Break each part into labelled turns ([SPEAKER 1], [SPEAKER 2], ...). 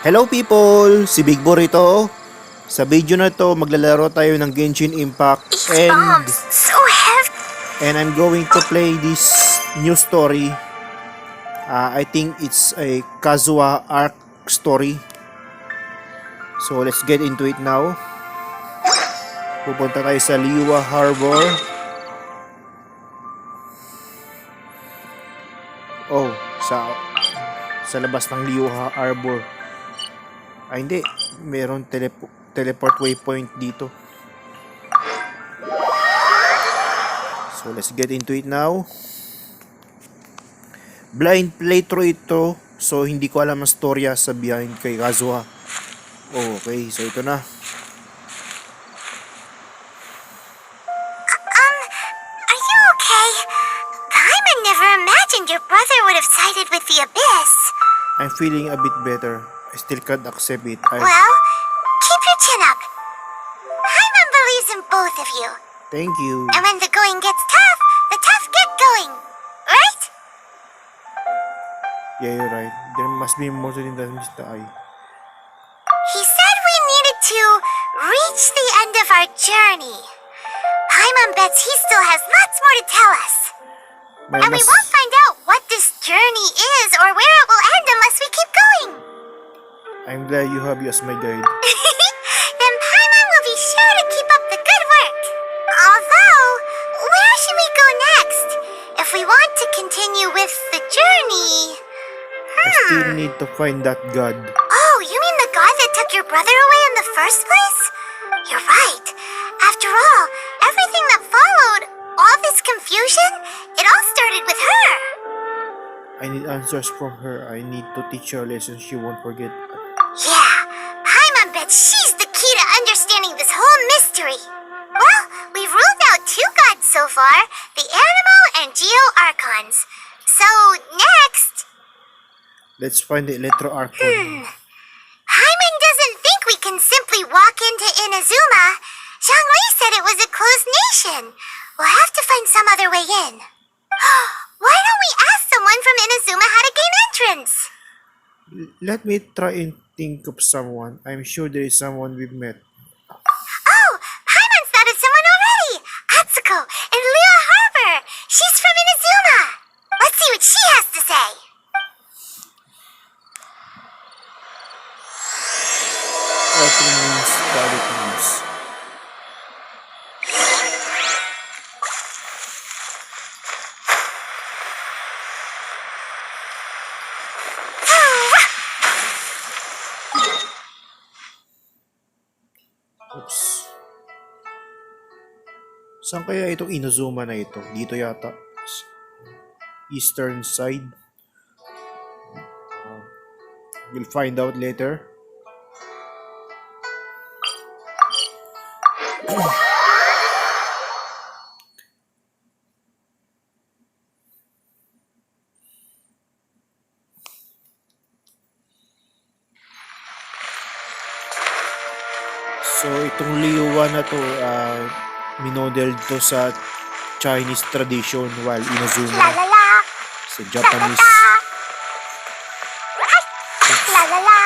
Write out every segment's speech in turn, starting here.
[SPEAKER 1] Hello people! Si Big Bo rito. Sa video na to, maglalaro tayo ng Genshin Impact
[SPEAKER 2] These bombs, so heavy.
[SPEAKER 1] and I'm going to play this new story. I think it's a Kazuha arc story. So let's get into it now. Pupunta tayo sa Liyue Harbor. Oh, sa labas ng Liyue Harbor. Ay hindi, meron teleport waypoint dito. So let's get into it now. Blind playthrough ito, so hindi ko alam ang storya sa behind kay Kazuha. Okay, so ito na.
[SPEAKER 2] Are you okay? Paimon never imagined your brother would have sided with the Abyss.
[SPEAKER 1] I'm feeling a bit better. I still can't accept it.
[SPEAKER 2] Well, keep your chin up. Paimon believes in both of you.
[SPEAKER 1] Thank you.
[SPEAKER 2] And when the going gets tough, the tough get going. Right?
[SPEAKER 1] Yeah, you're right. There must be more to it than meets the eye.
[SPEAKER 2] He said we needed to reach the end of our journey. Paimon bets he still has lots more to tell us. And we won't find out what this journey is or where it will end unless we keep going.
[SPEAKER 1] I'm glad you have you as my guide.
[SPEAKER 2] Then Paimon will be sure to keep up the good work. Although, where should we go next? If we want to continue with the journey...
[SPEAKER 1] I still need to find that god.
[SPEAKER 2] Oh, you mean the god that took your brother away in the first place? You're right. After all, everything that followed, all this confusion, it all started with her.
[SPEAKER 1] I need answers from her. I need to teach her a lesson she won't forget.
[SPEAKER 2] Yeah, Paimon bets she's the key to understanding this whole mystery. Well, we've ruled out two gods so far, the Animo and Geo Archons. So, next...
[SPEAKER 1] Let's find the Electro Archon.
[SPEAKER 2] Paimon doesn't think we can simply walk into Inazuma. Zhongli said it was a closed nation. We'll have to find some other way in. Why don't we ask someone from Inazuma how to gain entrance?
[SPEAKER 1] Let me try and think of someone. I'm sure there is someone we've met.
[SPEAKER 2] Oh, Paimon's thought of someone already. Atsuko in Liyue Harbor. She's from Inazuma. Let's see what she has to say.
[SPEAKER 1] Scarlet means. Oops. Saan kaya itong Inazuma na ito? Dito yata. Eastern side. We'll find out later. So itong Liyue na to, minodel to sa Chinese tradition, while Inazuma
[SPEAKER 2] La la la.
[SPEAKER 1] sa Japanese.
[SPEAKER 2] La la la.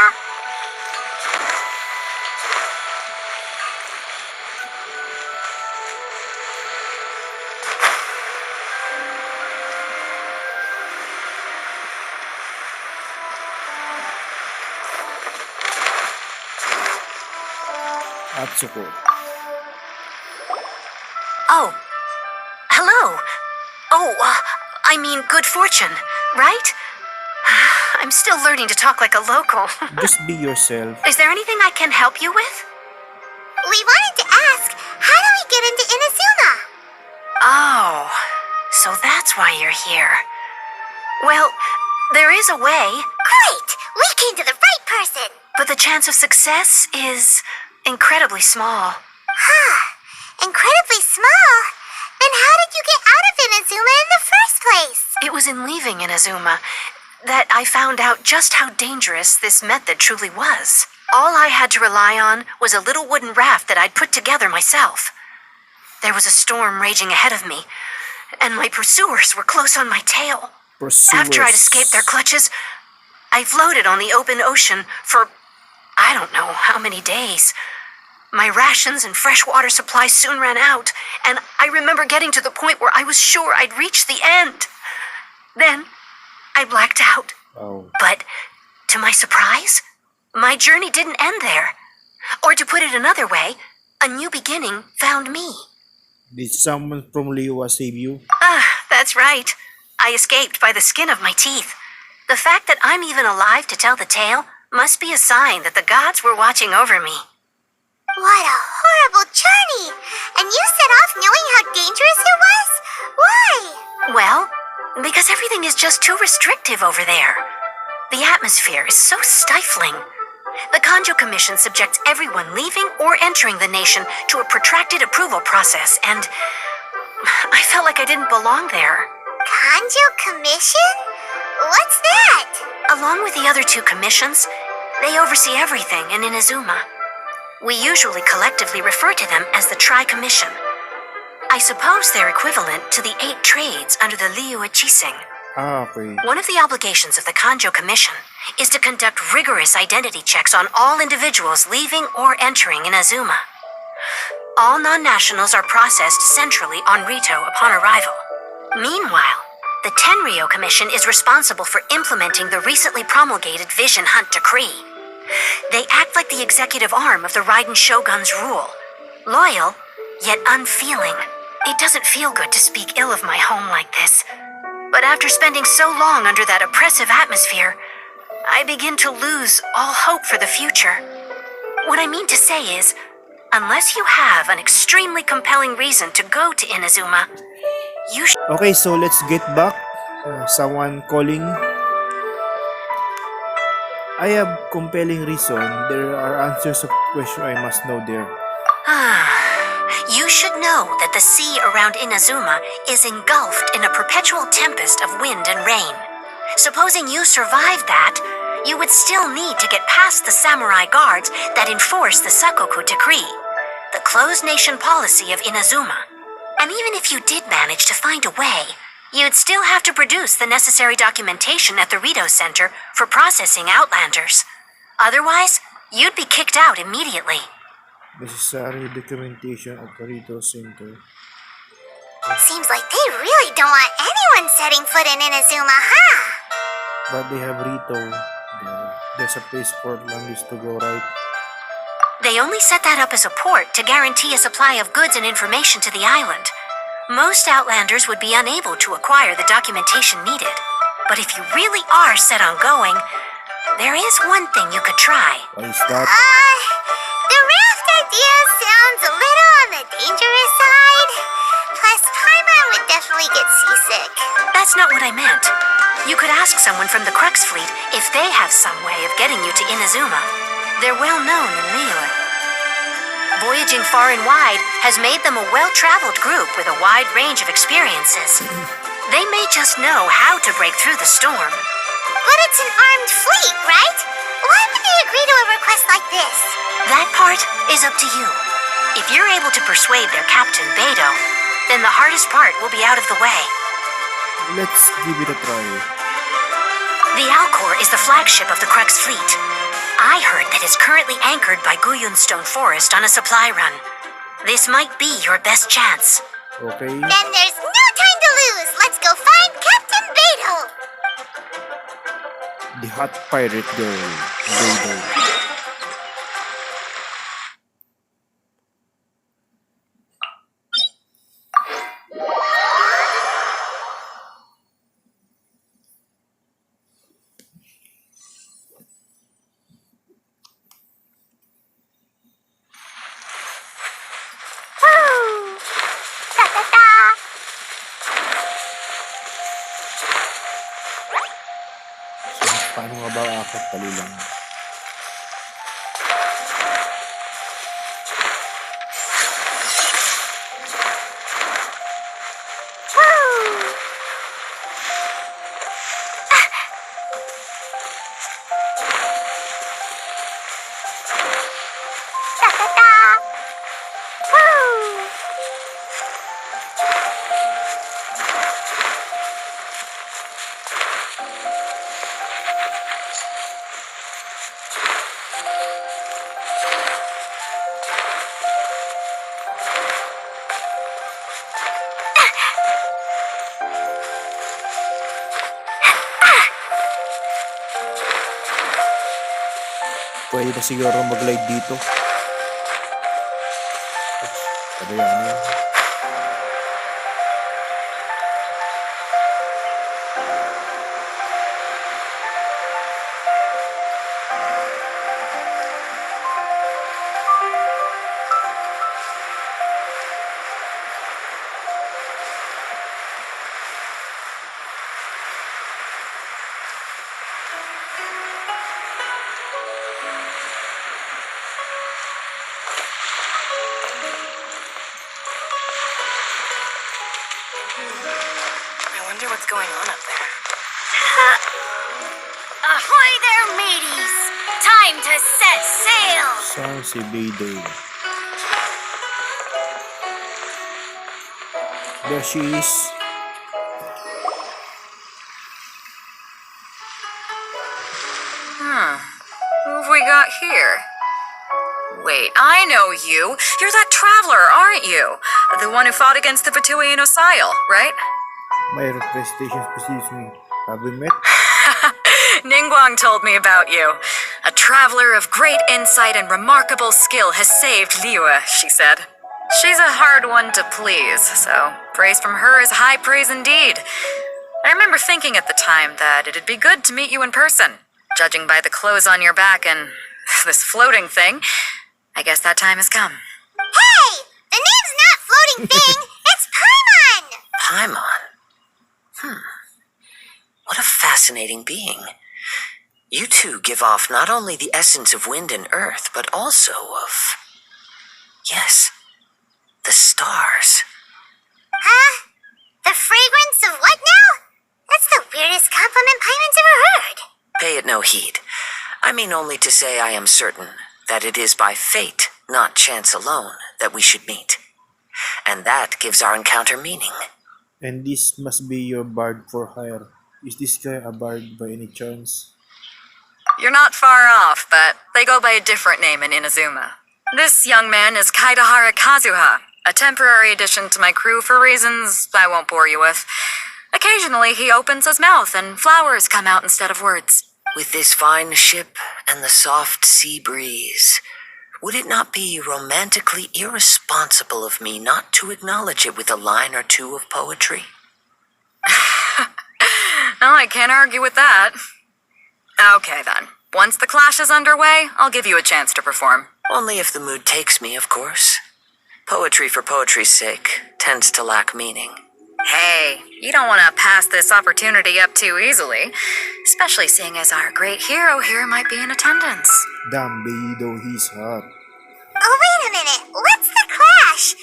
[SPEAKER 1] Atsuko.
[SPEAKER 3] Oh, hello. Oh, I mean good fortune, right? I'm still learning to talk like a local.
[SPEAKER 1] Just be yourself.
[SPEAKER 3] Is there anything I can help you with?
[SPEAKER 2] We wanted to ask, how do we get into Inazuma?
[SPEAKER 3] Oh, so that's why you're here. Well, there is a way,
[SPEAKER 2] Great! We came to the right person!
[SPEAKER 3] but the chance of success is incredibly small.
[SPEAKER 2] Huh. Incredibly small? Then how did you get out of Inazuma in the first place?
[SPEAKER 3] It was in leaving Inazuma that I found out just how dangerous this method truly was. All I had to rely on was a little wooden raft that I'd put together myself. There was a storm raging ahead of me, and my pursuers were close on my tail.
[SPEAKER 1] Pursuers.
[SPEAKER 3] After I'd escaped their clutches, I floated on the open ocean for don't know how many days. My rations and fresh water supply soon ran out, and I remember getting to the point where I was sure I'd reached the end. Then, I blacked out.
[SPEAKER 1] Oh.
[SPEAKER 3] But, to my surprise, my journey didn't end there. Or to put it another way, a new beginning found me.
[SPEAKER 1] Did someone from Liyue save you?
[SPEAKER 3] That's right. I escaped by the skin of my teeth. The fact that I'm even alive to tell the tale must be a sign that the gods were watching over me.
[SPEAKER 2] What a horrible journey! And you set off knowing how dangerous it was? Why?
[SPEAKER 3] Well, because everything is just too restrictive over there. The atmosphere is so stifling. The Kanjo Commission subjects everyone leaving or entering the nation to a protracted approval process, and I felt like I didn't belong there.
[SPEAKER 2] Kanjo Commission? What's that?
[SPEAKER 3] Along with the other two commissions, they oversee everything in Inazuma. We usually collectively refer to them as the Tri-Commission. I suppose they're equivalent to the 8 trades under the Liyue Chising.
[SPEAKER 1] Okay.
[SPEAKER 3] One of the obligations of the Kanjo Commission is to conduct rigorous identity checks on all individuals leaving or entering Inazuma. All non-nationals are processed centrally on Rito upon arrival. Meanwhile, the Tenryo Commission is responsible for implementing the recently promulgated Vision Hunt Decree. They act like the executive arm of the Raiden Shogun's rule. Loyal, yet unfeeling. It doesn't feel good to speak ill of my home like this. But after spending so long under that oppressive atmosphere, I begin to lose all hope for the future. What I mean to say is, unless you have an extremely compelling reason to go to Inazuma, you should...
[SPEAKER 1] Okay, so let's get back. Someone calling. I have compelling reason. There are answers of question I must know there.
[SPEAKER 3] You should know that the sea around Inazuma is engulfed in a perpetual tempest of wind and rain. Supposing you survived that, you would still need to get past the samurai guards that enforce the Sakoku Decree, the closed nation policy of Inazuma. And even if you did manage to find a way, you'd still have to produce the necessary documentation at the Rito Center for processing Outlanders. Otherwise, you'd be kicked out immediately.
[SPEAKER 1] Necessary documentation at the Rito Center.
[SPEAKER 2] Seems like they really don't want anyone setting foot in Inazuma, huh?
[SPEAKER 1] But they have Rito. There's a place for Outlanders to go, right?
[SPEAKER 3] They only set that up as a port to guarantee a supply of goods and information to the island. Most Outlanders would be unable to acquire the documentation needed. But if you really are set on going, there is one thing you could try.
[SPEAKER 1] What is that?
[SPEAKER 2] The raft idea sounds a little on the dangerous side. Plus, Paimon would definitely get seasick.
[SPEAKER 3] That's not what I meant. You could ask someone from the Crux Fleet if they have some way of getting you to Inazuma. They're well known in Liyue. Voyaging far and wide has made them a well-traveled group with a wide range of experiences. They may just know how to break through the storm.
[SPEAKER 2] But it's an armed fleet, right? Why would they agree to a request like this?
[SPEAKER 3] That part is up to you. If you're able to persuade their captain, Beidou, then the hardest part will be out of the way.
[SPEAKER 1] Let's give it a try.
[SPEAKER 3] The Alcor is the flagship of the Crux Fleet. I heard that it's currently anchored by Guyunstone Forest on a supply run. This might be your best chance.
[SPEAKER 1] Okay.
[SPEAKER 2] Then there's no time to lose. Let's go find Captain Beidou.
[SPEAKER 1] The hot pirate girl. Beidou.
[SPEAKER 2] Woo! Da-da-da!
[SPEAKER 1] So, paano nga ba akit? Tali lang.
[SPEAKER 2] Woo! Da-da-da! Woo!
[SPEAKER 1] Pwede na siguro mag-live dito. Pabayaan na yun.
[SPEAKER 3] I wonder what's going on up there.
[SPEAKER 2] Ahoy there, mateys! Time to set sail!
[SPEAKER 1] Suncy Bay Day. There she is.
[SPEAKER 3] Who have we got here? Wait, I know you. You're that traveler, aren't you? The one who fought against the Filipino Sile, right?
[SPEAKER 1] My requestations precedes me. Have we met?
[SPEAKER 3] Ningguang told me about you. A traveler of great insight and remarkable skill has saved Liyue, she said. She's a hard one to please, so praise from her is high praise indeed. I remember thinking at the time that it'd be good to meet you in person. Judging by the clothes on your back and this floating thing, I guess that time has come.
[SPEAKER 2] Hey! The name's not Floating Thing! It's Paimon!
[SPEAKER 4] Paimon? What a fascinating being. You two give off not only the essence of wind and earth, but also of... yes, the stars.
[SPEAKER 2] Huh? The fragrance of what now? That's the weirdest compliment Paimon's ever heard.
[SPEAKER 4] Pay it no heed. I mean only to say I am certain that it is by fate, not chance alone, that we should meet. And that gives our encounter meaning.
[SPEAKER 1] And this must be your bard for hire. Is this guy a bard by any chance?
[SPEAKER 3] You're not far off, but they go by a different name in Inazuma. This young man is Kaidahara Kazuha, a temporary addition to my crew for reasons I won't bore you with. Occasionally he opens his mouth and flowers come out instead of words.
[SPEAKER 4] With this fine ship and the soft sea breeze, would it not be romantically irresponsible of me not to acknowledge it with a line or two of poetry?
[SPEAKER 3] No, I can't argue with that. Okay then. Once the clash is underway, I'll give you a chance to perform.
[SPEAKER 4] Only if the mood takes me, of course. Poetry for poetry's sake tends to lack meaning.
[SPEAKER 3] Hey, you don't want to pass this opportunity up too easily, especially seeing as our great hero here might be in attendance.
[SPEAKER 1] Damn, baby, though he's hot.
[SPEAKER 2] Oh, wait a minute. What's the clash?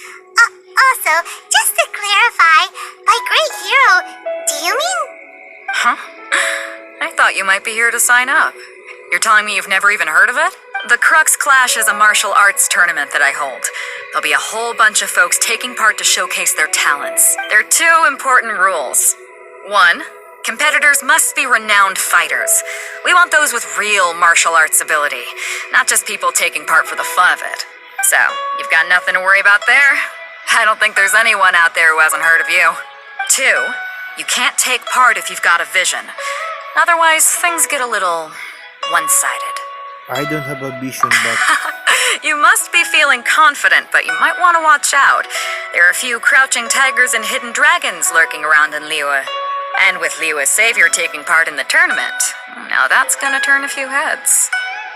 [SPEAKER 2] Also, just to clarify, by great hero, do you mean...
[SPEAKER 3] Huh? I thought you might be here to sign up. You're telling me you've never even heard of it? The Crux Clash is a martial arts tournament that I hold. There'll be a whole bunch of folks taking part to showcase their talents. There are two important rules. 1, competitors must be renowned fighters. We want those with real martial arts ability, not just people taking part for the fun of it. So, you've got nothing to worry about there. I don't think there's anyone out there who hasn't heard of you. 2, you can't take part if you've got a vision. Otherwise, things get a little one-sided.
[SPEAKER 1] I don't have a vision, but...
[SPEAKER 3] You must be feeling confident, but you might want to watch out. There are a few crouching tigers and hidden dragons lurking around in Liyue. And with Liyue's savior taking part in the tournament, now that's gonna turn a few heads.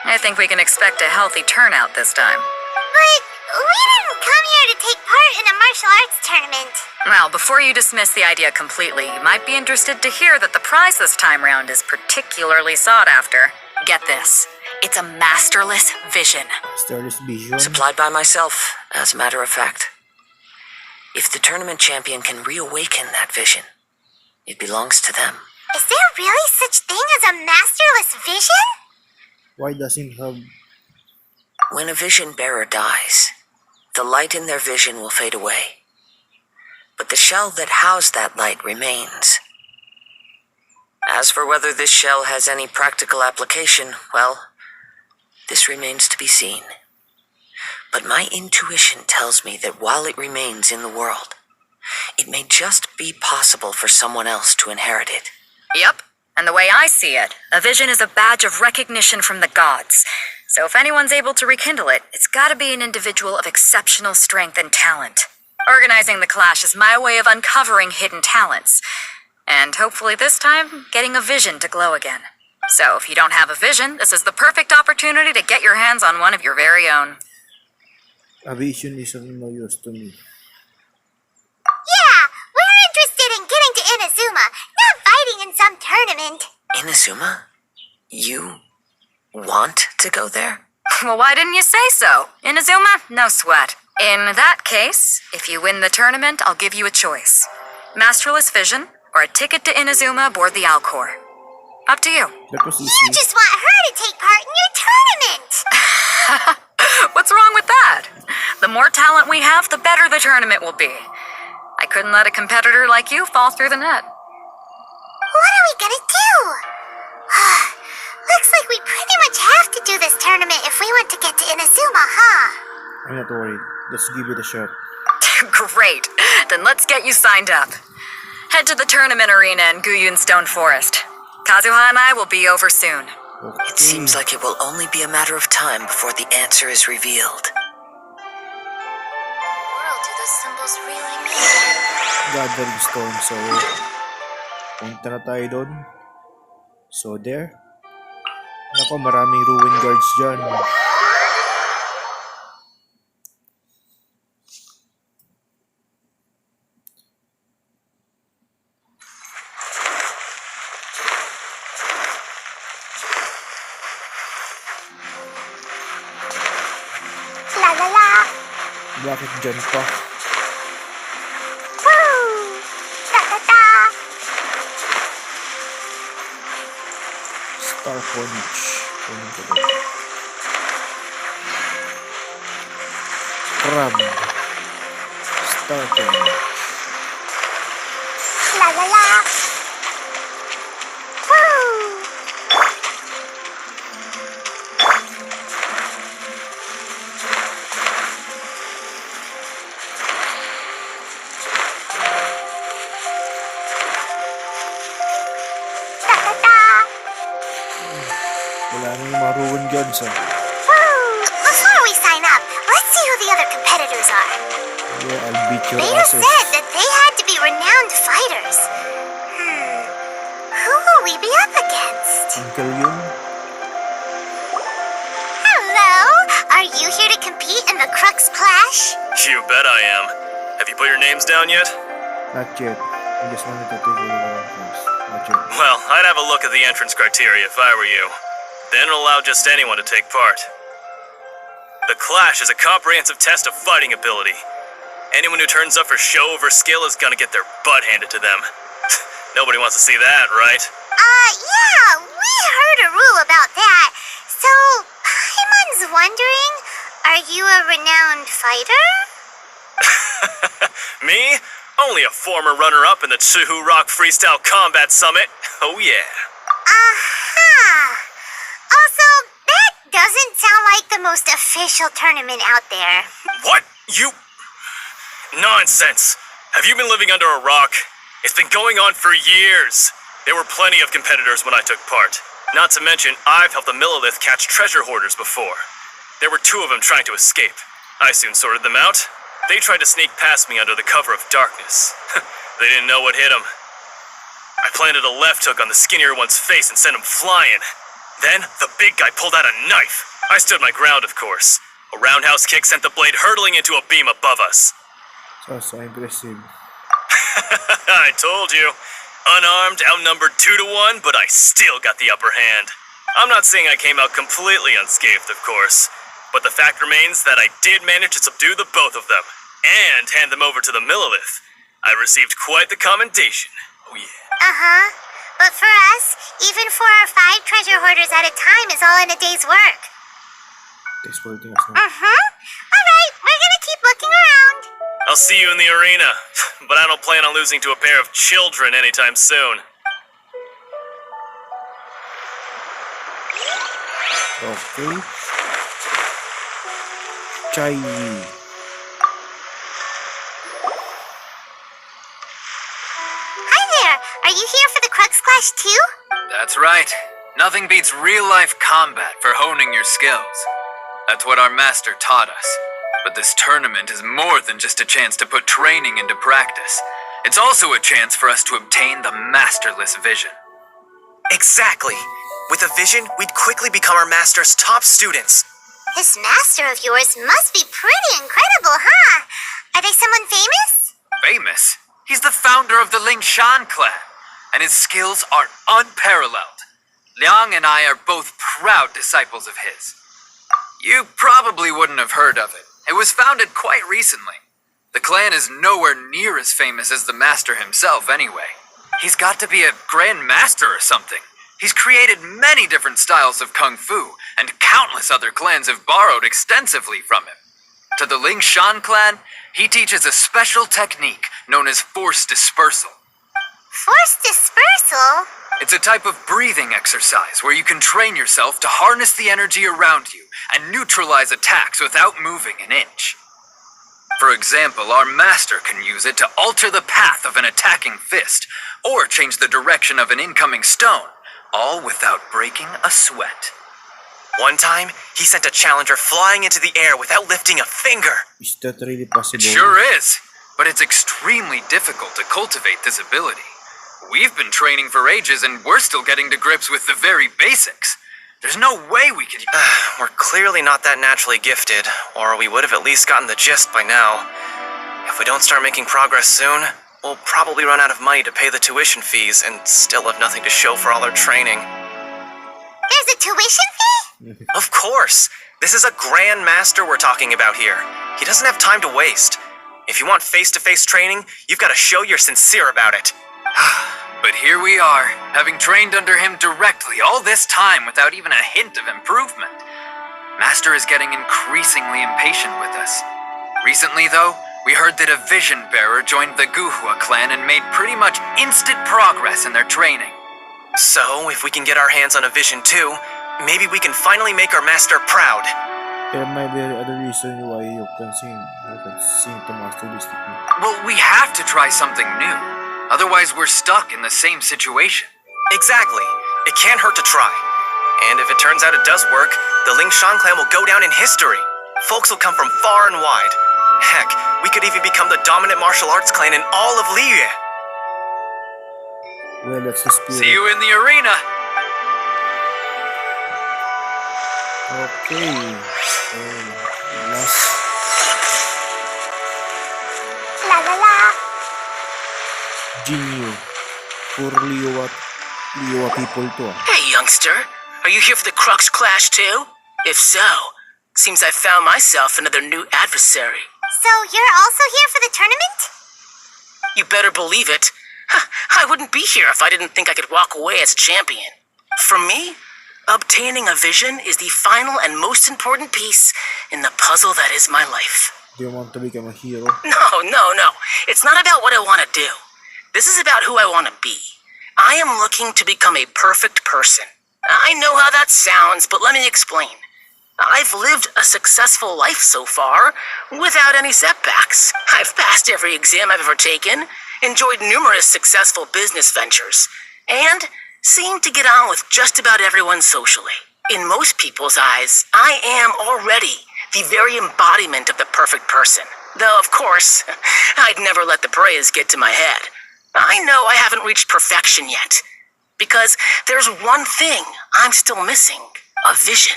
[SPEAKER 3] I think we can expect a healthy turnout this time.
[SPEAKER 2] But we didn't come here to take part in a martial arts tournament.
[SPEAKER 3] Well, before you dismiss the idea completely, you might be interested to hear that the prize this time round is particularly sought after. Get this. It's a masterless vision.
[SPEAKER 1] Starless vision?
[SPEAKER 4] Supplied by myself, as a matter of fact. If the tournament champion can reawaken that vision, it belongs to them.
[SPEAKER 2] Is there really such thing as a masterless vision?
[SPEAKER 1] Why doesn't have...
[SPEAKER 4] When a vision bearer dies, the light in their vision will fade away. But the shell that housed that light remains. As for whether this shell has any practical application, well, this remains to be seen. But my intuition tells me that while it remains in the world, it may just be possible for someone else to inherit it.
[SPEAKER 3] Yep. And the way I see it, a vision is a badge of recognition from the gods.
[SPEAKER 5] So if anyone's able to rekindle it, it's gotta be an individual of exceptional strength and talent. Organizing the clash is my way of uncovering hidden talents. And hopefully this time, getting a vision to glow again. So if you don't have a vision, this is the perfect opportunity to get your hands on one of your very own.
[SPEAKER 1] A vision is of no use to me.
[SPEAKER 2] Yeah, we're interested in getting to Inazuma, not fighting in some tournament.
[SPEAKER 4] Inazuma? You want to go there?
[SPEAKER 5] Well, why didn't you say so? Inazuma? No sweat. In that case, if you win the tournament, I'll give you a choice. Masterless Vision, or a ticket to Inazuma aboard the Alcor. Up to you.
[SPEAKER 1] That was easy.
[SPEAKER 2] You just want her to take part in your tournament.
[SPEAKER 5] What's wrong with that? The more talent we have, the better the tournament will be. I couldn't let a competitor like you fall through the net.
[SPEAKER 2] What are we gonna do? Looks like we pretty much have to do this tournament if we want to get to Inazuma, huh?
[SPEAKER 1] I'm not worried. Let's give it a shot.
[SPEAKER 5] Great. Then let's get you signed up. Head to the tournament arena in Guyun Stone Forest. Kazuha and I will be over soon.
[SPEAKER 1] Okay.
[SPEAKER 4] It seems like it will only be a matter of time before the answer is revealed.
[SPEAKER 2] What do those symbols really mean?
[SPEAKER 1] Gathering Stone. So, punta na tayo doon. So, there. Nako, maraming ruin guards dyan.
[SPEAKER 2] La la la.
[SPEAKER 1] Bakit dyan pa?
[SPEAKER 2] Woo! Da da da.
[SPEAKER 1] Star Punch. Kunin ko doon. Crab. Star Punch.
[SPEAKER 2] La la la. Woo! Da da da.
[SPEAKER 1] Wala na yung mga ruin guards ah.
[SPEAKER 2] Before we sign up, let's see who the other competitors are.
[SPEAKER 1] Yeah, I'll beat your
[SPEAKER 2] Beta
[SPEAKER 1] asses.
[SPEAKER 2] said that they had to be renowned fighters. Who will we be up against?
[SPEAKER 1] Uncle yun?
[SPEAKER 2] Hello! Are you here to compete in the Crux Clash?
[SPEAKER 6] You bet I am. Have you put your names down yet?
[SPEAKER 1] Not yet. I just wanted to take a look around first. Not yet.
[SPEAKER 6] Well, I'd have a look at the entrance criteria if I were you. Then it'll allow just anyone to take part. The Clash is a comprehensive test of fighting ability. Anyone who turns up for show over skill is gonna get their butt handed to them. Nobody wants to see that, right?
[SPEAKER 2] Yeah, we heard a rule about that. So, Paimon's wondering, are you a renowned fighter?
[SPEAKER 6] Me? Only a former runner-up in the Tsuhu Rock Freestyle Combat Summit. Oh yeah.
[SPEAKER 2] Also, that doesn't sound like the most official tournament out there.
[SPEAKER 6] What? You... Nonsense! Have you been living under a rock? It's been going on for years. There were plenty of competitors when I took part. Not to mention, I've helped the Millilith catch treasure hoarders before. There were 2 of them trying to escape. I soon sorted them out. They tried to sneak past me under the cover of darkness. They didn't know what hit them. I planted a left hook on the skinnier one's face and sent him flying. Then, the big guy pulled out a knife. I stood my ground, of course. A roundhouse kick sent the blade hurtling into a beam above us.
[SPEAKER 1] So aggressive.
[SPEAKER 6] I told you. Unarmed, outnumbered 2 to 1, but I still got the upper hand. I'm not saying I came out completely unscathed, of course, but the fact remains that I did manage to subdue the both of them, and hand them over to the Millilith. I received quite the commendation. Oh yeah.
[SPEAKER 2] But for us, even 4 or 5 treasure hoarders at a time is all in a day's work.
[SPEAKER 1] Thanks for letting us know.
[SPEAKER 2] Alright, we're gonna keep looking around.
[SPEAKER 6] I'll see you in the arena, but I don't plan on losing to a pair of children anytime soon.
[SPEAKER 1] Okay. Chai.
[SPEAKER 2] Hi there, are you here for the Crux Clash too?
[SPEAKER 7] That's right. Nothing beats real-life combat for honing your skills. That's what our master taught us. But this tournament is more than just a chance to put training into practice. It's also a chance for us to obtain the masterless vision.
[SPEAKER 8] Exactly. With a vision, we'd quickly become our master's top students.
[SPEAKER 2] This master of yours must be pretty incredible, huh? Are they someone famous?
[SPEAKER 7] Famous? He's the founder of the Lingshan clan, and his skills are unparalleled. Liang and I are both proud disciples of his. You probably wouldn't have heard of it. It was founded quite recently. The clan is nowhere near as famous as the master himself anyway. He's got to be a grand master or something. He's created many different styles of kung fu, and countless other clans have borrowed extensively from him. To the Lingshan clan, he teaches a special technique known as force dispersal.
[SPEAKER 2] Force dispersal?
[SPEAKER 7] It's a type of breathing exercise where you can train yourself to harness the energy around you and neutralize attacks without moving an inch. For example, our master can use it to alter the path of an attacking fist, or change the direction of an incoming stone, all without breaking a sweat.
[SPEAKER 8] One time, he sent a challenger flying into the air without lifting a finger.
[SPEAKER 1] Is that really possible?
[SPEAKER 7] It sure is, but it's extremely difficult to cultivate this ability. We've been training for ages and we're still getting to grips with the very basics. There's no way we could...
[SPEAKER 8] We're clearly not that naturally gifted, or we would have at least gotten the gist by now. If we don't start making progress soon, we'll probably run out of money to pay the tuition fees and still have nothing to show for all our training.
[SPEAKER 2] There's a tuition fee?
[SPEAKER 8] Of course! This is a grand master we're talking about here. He doesn't have time to waste. If you want face-to-face training, you've got to show you're sincere about it.
[SPEAKER 7] But here we are, having trained under him directly all this time without even a hint of improvement. Master is getting increasingly impatient with us. Recently, though, we heard that a vision bearer joined the Guhua clan and made pretty much instant progress in their training.
[SPEAKER 8] So, if we can get our hands on a vision too, maybe we can finally make our master proud.
[SPEAKER 1] There might be other reason why you can sing to master this technique.
[SPEAKER 7] Well, we have to try something new. Otherwise, we're stuck in the same situation.
[SPEAKER 8] Exactly. It can't hurt to try. And if it turns out it does work, the Lingshan clan will go down in history. Folks will come from far and wide. Heck, we could even become the dominant martial arts clan in all of Liyue.
[SPEAKER 1] Well, that's the spirit.
[SPEAKER 7] See you in the arena!
[SPEAKER 1] Okay. Last.
[SPEAKER 2] La la la.
[SPEAKER 1] Jinyu. Poor Liyue people to.
[SPEAKER 9] Hey, youngster. Are you here for the Crux Clash too? If so, seems I found myself another new adversary.
[SPEAKER 2] So you're also here for the tournament?
[SPEAKER 9] You better believe it. I wouldn't be here if I didn't think I could walk away as champion. For me, obtaining a vision is the final and most important piece in the puzzle that is my life.
[SPEAKER 1] Do you want to become a hero?
[SPEAKER 9] No. It's not about what I want to do. This is about who I want to be. I am looking to become a perfect person. I know how that sounds, but let me explain. I've lived a successful life so far, without any setbacks. I've passed every exam I've ever taken, enjoyed numerous successful business ventures, and seem to get on with just about everyone socially. In most people's eyes, I am already the very embodiment of the perfect person. Though, of course, I'd never let the praise get to my head. I know I haven't reached perfection yet, because there's one thing I'm still missing, a vision.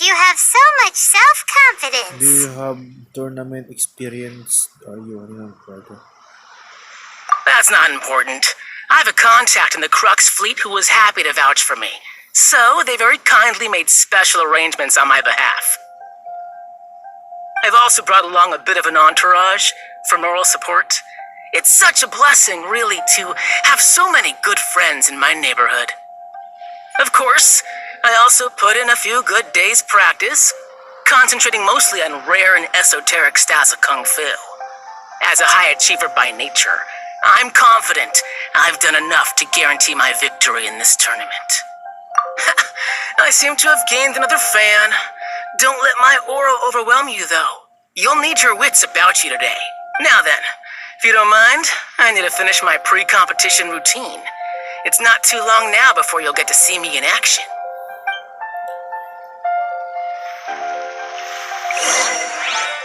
[SPEAKER 2] You have so much self-confidence.
[SPEAKER 1] Do you have tournament experience? Are you anyone brother?
[SPEAKER 9] That's not important. I have a contact in the Crux fleet who was happy to vouch for me, so they very kindly made special arrangements on my behalf. I've also brought along a bit of an entourage for moral support. It's such a blessing, really, to have so many good friends in my neighborhood. Of course, I also put in a few good days' practice, concentrating mostly on rare and esoteric styles of Kung Fu. As a high achiever by nature, I'm confident I've done enough to guarantee my victory in this tournament. I seem to have gained another fan. Don't let my aura overwhelm you, though. You'll need your wits about you today. Now then, if you don't mind, I need to finish my pre-competition routine. It's not too long now before you'll get to see me in action.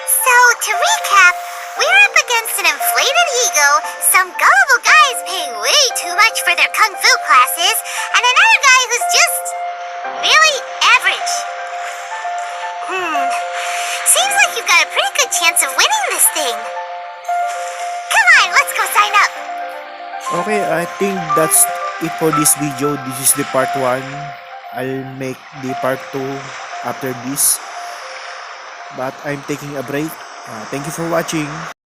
[SPEAKER 2] So, to recap, we're up against an inflated ego, some gullible guys paying way too much for their kung fu classes, and another guy who's just really average. Seems like you've got a pretty good chance of winning this thing. Come on, let's go sign up.
[SPEAKER 1] Okay, I think that's it for this video. This is the part 1. I'll make the part 2 after this. But I'm taking a break. Thank you for watching.